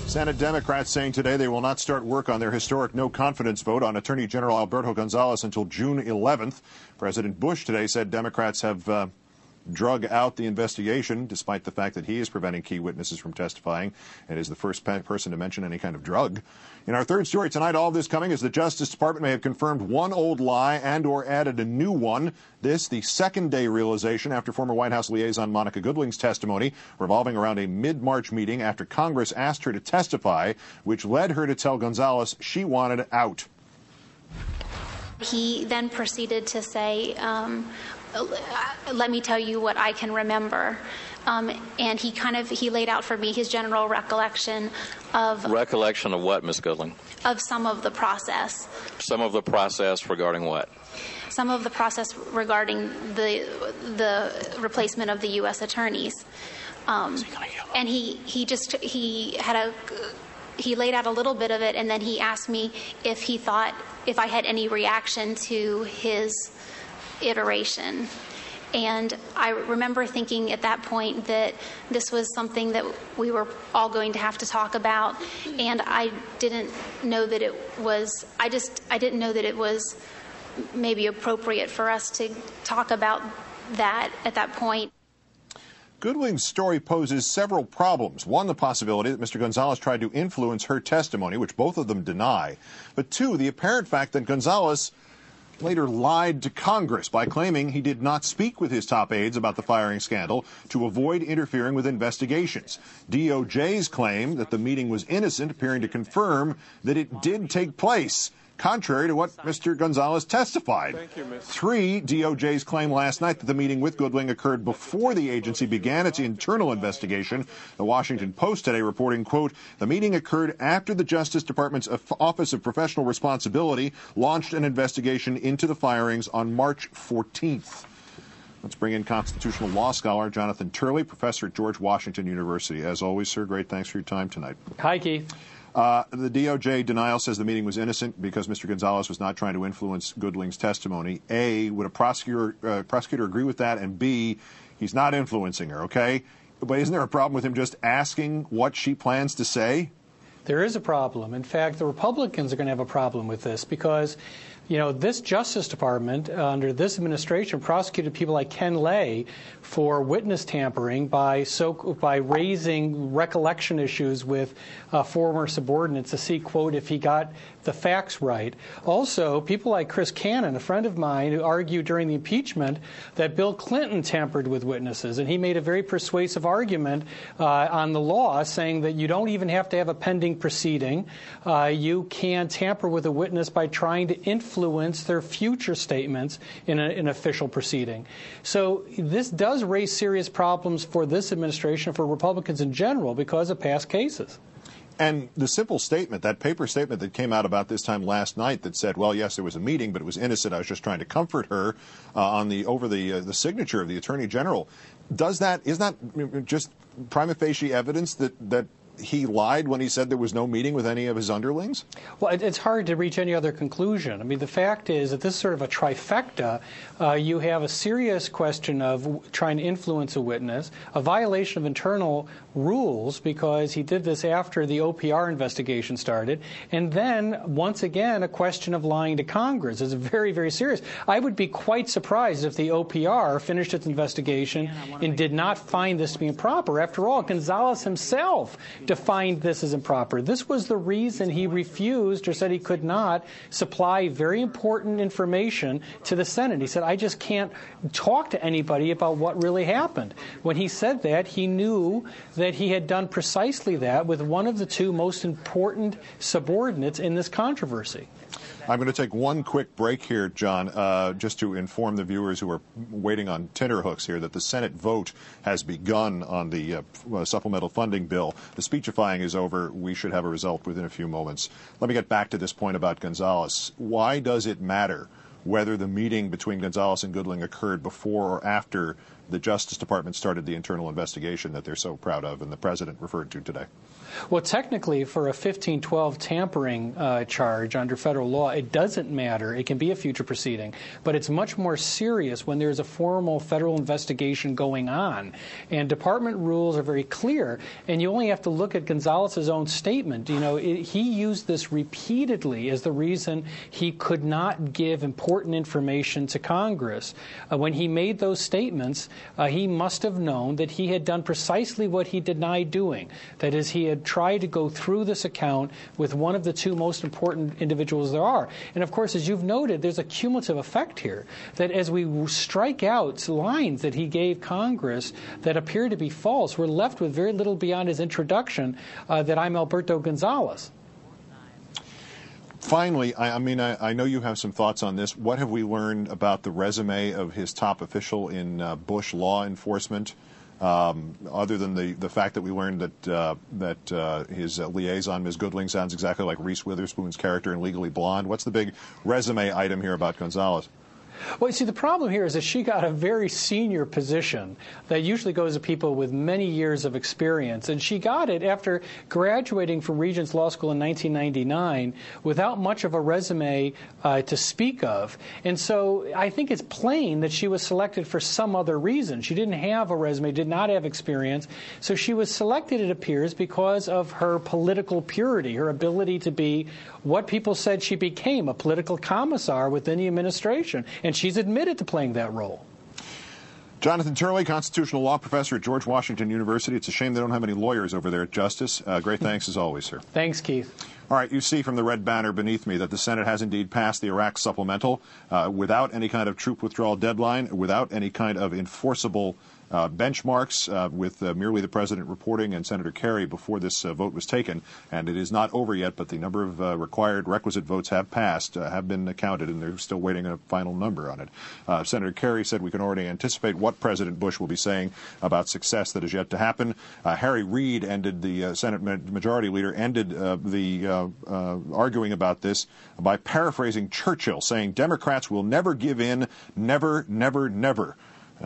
Senate Democrats saying today they will not start work on their historic no-confidence vote on Attorney General Gonzales until June 11th. President Bush today said Democrats have drug out the investigation, despite the fact that he is preventing key witnesses from testifying and is the first person to mention any kind of drug. In our third story tonight, all of this coming as the Justice Department may have confirmed one old lie and or added a new one. This, the second-day realization after former White House liaison Monica Goodling's testimony revolving around a mid-March meeting after Congress asked her to testify, which led her to tell Gonzales she wanted out. He then proceeded to say, let me tell you what I can remember. And he laid out for me his general recollection of... Recollection of what, Ms. Goodling? Of some of the process. Some of the process regarding what? Some of the process regarding the replacement of the U.S. attorneys. And he laid out a little bit of it, and then he asked me if I had any reaction to his iteration. And I remember thinking at that point that this was something that we were all going to have to talk about, and I didn't know that it was maybe appropriate for us to talk about that at that point. Goodling's story poses several problems. One, the possibility that Mr. Gonzales tried to influence her testimony, which both of them deny. But two, the apparent fact that Gonzales later lied to Congress by claiming he did not speak with his top aides about the firing scandal to avoid interfering with investigations. DOJ's claim that the meeting was innocent appearing to confirm that it did take place, contrary to what Mr. Gonzales testified. Three, DOJ's claim last night that the meeting with Goodling occurred before the agency began its internal investigation. The Washington Post today reporting, quote, the meeting occurred after the Justice Department's Office of Professional Responsibility launched an investigation into the firings on March 14th. Let's bring in constitutional law scholar Jonathan Turley, professor at George Washington University. As always, sir, great thanks for your time tonight. Hi, Keith. The DOJ denial says the meeting was innocent because Mr. Gonzales was not trying to influence Goodling's testimony. A, would a prosecutor agree with that? And B, he's not influencing her, okay? But isn't there a problem with him just asking what she plans to say? There is a problem. In fact, the Republicans are going to have a problem with this because, you know, this Justice Department under this administration prosecuted people like Ken Lay for witness tampering by raising recollection issues with former subordinates to see, quote, if he got the facts right. Also, people like Chris Cannon, a friend of mine, who argued during the impeachment that Bill Clinton tampered with witnesses, and he made a very persuasive argument on the law saying that you don't even have to have a pending proceeding. You can tamper with a witness by trying to influence their future statements in an official proceeding. So this does raise serious problems for this administration, for Republicans in general, because of past cases. And the simple statement, that paper statement that came out about this time last night that said, well, yes, there was a meeting, but it was innocent. I was just trying to comfort her over the signature of the Attorney General. Isn't that just prima facie evidence that he lied when he said there was no meeting with any of his underlings? Well, it's hard to reach any other conclusion. I mean, the fact is that this is sort of a trifecta. You have a serious question of trying to influence a witness, a violation of internal rules because he did this after the OPR investigation started, and then, once again, a question of lying to Congress. It's very, very serious. I would be quite surprised if the OPR finished its investigation and did not find this to be improper. After all, Gonzales himself defined this as improper. This was the reason he refused or said he could not supply very important information to the Senate. He said, I just can't talk to anybody about what really happened. When he said that, he knew that he had done precisely that with one of the two most important subordinates in this controversy. I'm going to take one quick break here, John, just to inform the viewers who are waiting on tenterhooks here that the Senate vote has begun on the supplemental funding bill. The speechifying is over. We should have a result within a few moments. Let me get back to this point about Gonzales. Why does it matter whether the meeting between Gonzales and Goodling occurred before or after the Justice Department started the internal investigation that they're so proud of and the President referred to today. Well, technically, for a 1512 tampering charge under federal law, it doesn't matter. It can be a future proceeding. But it's much more serious when there's a formal federal investigation going on. And department rules are very clear. And you only have to look at Gonzales' own statement. You know, he used this repeatedly as the reason he could not give important information to Congress. When he made those statements, he must have known that he had done precisely what he denied doing. That is, he had tried to go through this account with one of the two most important individuals there are. And of course, as you've noted, there's a cumulative effect here, that as we strike out lines that he gave Congress that appear to be false, we're left with very little beyond his introduction that I'm Alberto Gonzales. Finally, I know you have some thoughts on this. What have we learned about the resume of his top official in Bush law enforcement? Other than the fact that we learned that his liaison, Ms. Goodling, sounds exactly like Reese Witherspoon's character in Legally Blonde. What's the big resume item here about Gonzales? Well, you see, the problem here is that she got a very senior position that usually goes to people with many years of experience. And she got it after graduating from Regents Law School in 1999 without much of a resume to speak of. And so I think it's plain that she was selected for some other reason. She didn't have a resume, did not have experience. So she was selected, it appears, because of her political purity, her ability to be what people said she became, a political commissar within the administration. And she's admitted to playing that role. Jonathan Turley, constitutional law professor at George Washington University. It's a shame they don't have any lawyers over there at Justice. Great thanks as always, sir. Thanks, Keith. All right, you see from the red banner beneath me that the Senate has indeed passed the Iraq supplemental without any kind of troop withdrawal deadline, without any kind of enforceable benchmarks, with merely the President reporting and Senator Kerry before this vote was taken. And it is not over yet, but the number of requisite votes have passed, have been counted, and they're still waiting a final number on it. Senator Kerry said we can already anticipate what President Bush will be saying about success that is yet to happen. Harry Reid ended, the Senate Majority Leader, ended the arguing about this by paraphrasing Churchill, saying Democrats will never give in, never, never, never.